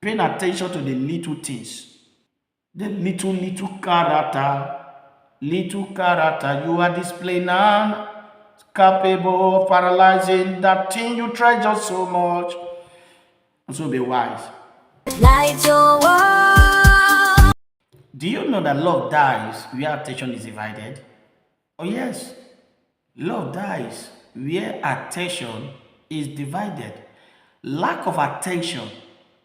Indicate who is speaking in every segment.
Speaker 1: Paying attention to the little things, the little character, you are displaying now, capable of paralyzing that thing you treasure so much. And so be wise. Light your world. Do you know that love dies where attention is divided? Oh, yes. Love dies where attention is divided. Lack of attention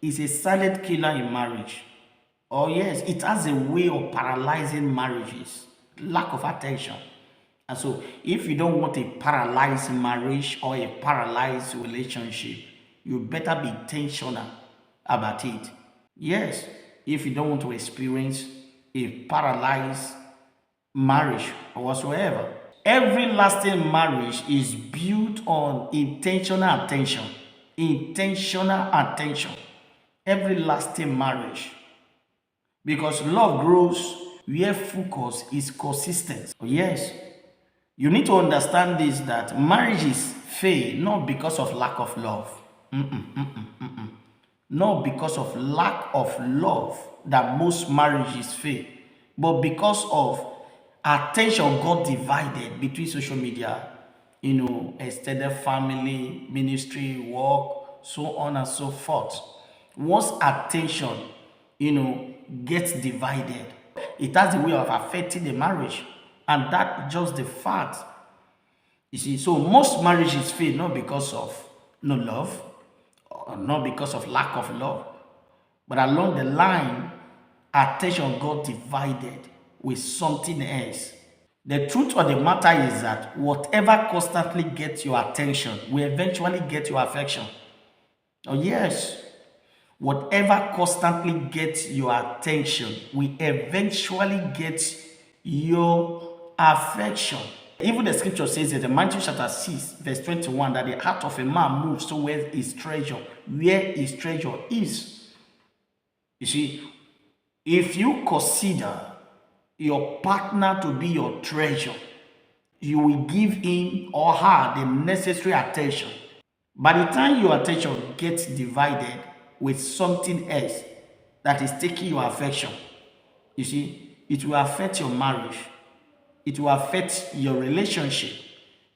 Speaker 1: is a silent killer in marriage. Oh, yes, it has a way of paralyzing marriages. Lack of attention. And so, if you don't want a paralyzed marriage or a paralyzed relationship, you better be intentional about it. Yes, if you don't want to experience a paralyzed marriage or whatsoever. Every lasting marriage is built on intentional attention. Intentional attention. Every lasting marriage. Because love grows where focus is consistent. Yes. You need to understand this, that marriages fail not because of lack of love. Not because of lack of love that most marriages fail, but because of attention got divided between social media, extended family, ministry, work, so on and so forth. Once attention, gets divided, it has a way of affecting the marriage, and that's just the fact. You see, so most marriages fail not because of no love, or not because of lack of love, but along the line, attention got divided with something else. The truth of the matter is that whatever constantly gets your attention will eventually get your affection. Oh, yes. Whatever constantly gets your attention will eventually get your affection. Even the scripture says that in Matthew chapter 6, verse 21, that the heart of a man moves towards his treasure, where his treasure is. You see, if you consider your partner to be your treasure, you will give him or her the necessary attention. By the time your attention gets divided with something else that is taking your affection, you see, it will affect your marriage. It will affect your relationship.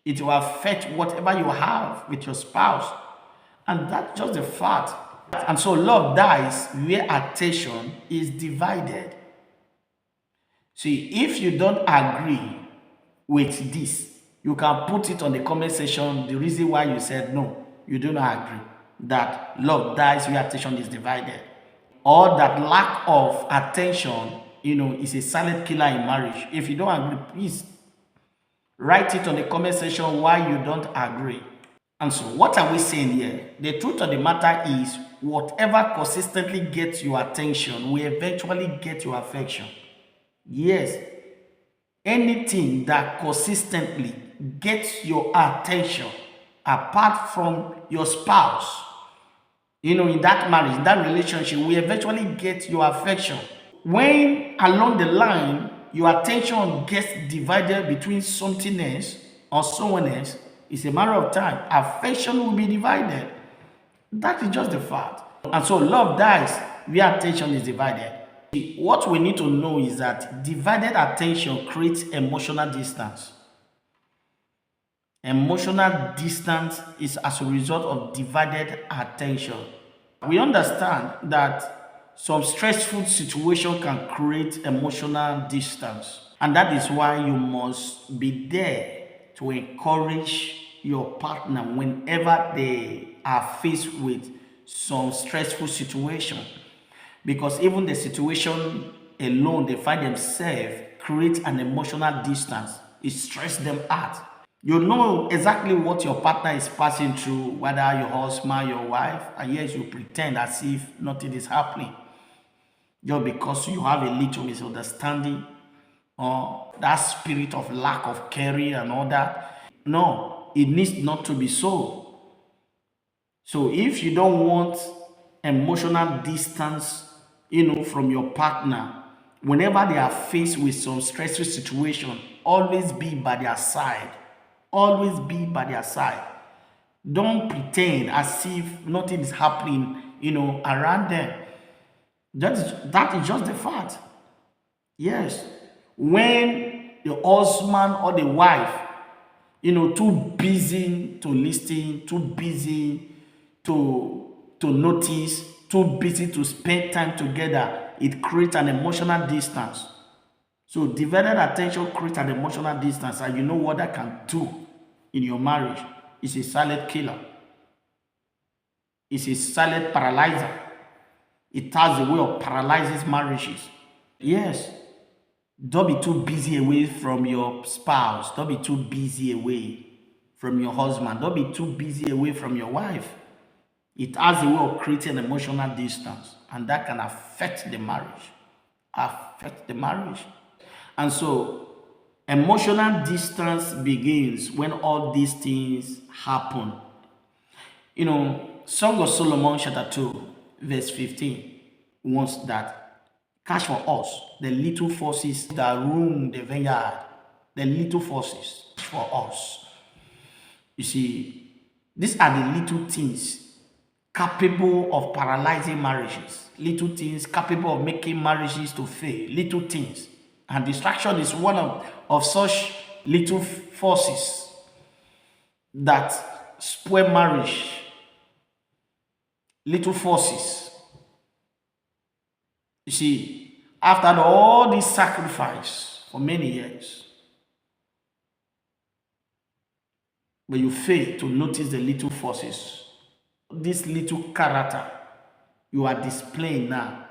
Speaker 1: It will affect whatever you have with your spouse. And that's just the fact. And so love dies where attention is divided. See, if you don't agree with this, you can put it on the comment section, the reason why you said no, you do not agree, that love dies where attention is divided, or that lack of attention, is a silent killer in marriage. If you don't agree, please write it on the comment section why you don't agree. And so what are we saying here? The truth of the matter is, whatever consistently gets your attention will eventually get your affection. Yes, anything that consistently gets your attention apart from your spouse, in that marriage, that relationship will eventually get your affection. When along the line, your attention gets divided between something else or someone else, it's a matter of time. Affection will be divided. That is just the fact. And so love dies where attention is divided. What we need to know is that divided attention creates emotional distance. Emotional distance is as a result of divided attention. We understand that some stressful situation can create emotional distance. And that is why you must be there to encourage your partner whenever they are faced with some stressful situation. Because even the situation alone they find themselves creates an emotional distance. It stresses them out. You know exactly what your partner is passing through, whether your husband, your wife, and yes, you pretend as if nothing is happening. Just because you have a little misunderstanding or that spirit of lack of caring and all that. No, it needs not to be so. So if you don't want emotional distance, from your partner, whenever they are faced with some stressful situation, always be by their side. Always be by their side. Don't pretend as if nothing is happening, around them. That is just the fact. Yes. When the husband or the wife, too busy to listen, too busy to notice, too busy to spend time together, it creates an emotional distance. So divided attention creates an emotional distance, and you know what that can do in your marriage? It's a silent killer. It's a silent paralyzer. It has a way of paralyzing marriages. Yes. Don't be too busy away from your spouse. Don't be too busy away from your husband. Don't be too busy away from your wife. It has a way of creating emotional distance, and that can affect the marriage. Affect the marriage. And so, emotional distance begins when all these things happen. Song of Solomon chapter 2, verse 15 wants that. Catch for us the little forces that roam the vineyard, the little forces for us. You see, these are the little things capable of paralyzing marriages, little things capable of making marriages to fail, little things. And distraction is one of such little forces that spoil marriage. Little forces. You see, after all this sacrifice for many years, but you fail to notice the little forces, this little character you are displaying now,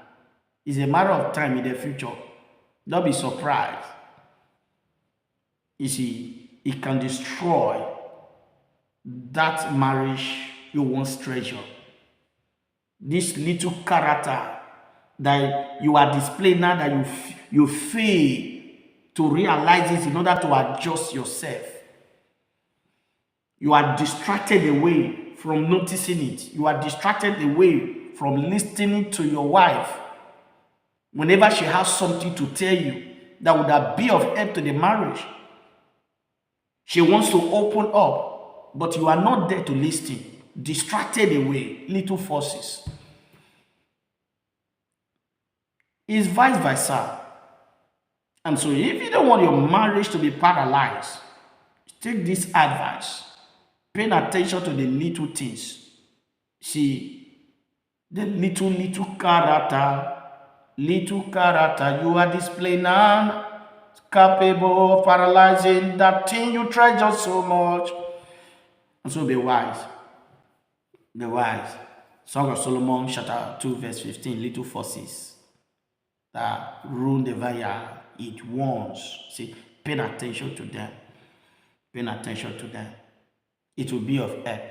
Speaker 1: is a matter of time in the future. Don't be surprised. You see, it can destroy that marriage you once treasured. This little character that you are displaying now, that you fail to realize this in order to adjust yourself. You are distracted away from noticing it. You are distracted away from listening to your wife whenever she has something to tell you that would be of help to the marriage. She wants to open up, but you are not there to listen. Distracted away, little forces. It's vice versa. And so if you don't want your marriage to be paralyzed, take this advice. Paying attention to the little things. See, the little character you are displaying now, capable of paralyzing that thing you treasure so much. And so be wise. Be wise. Song of Solomon chapter 2 verse 15, little forces that ruin the vineyard. It warns. See, paying attention to them. Paying attention to them. It will be of help.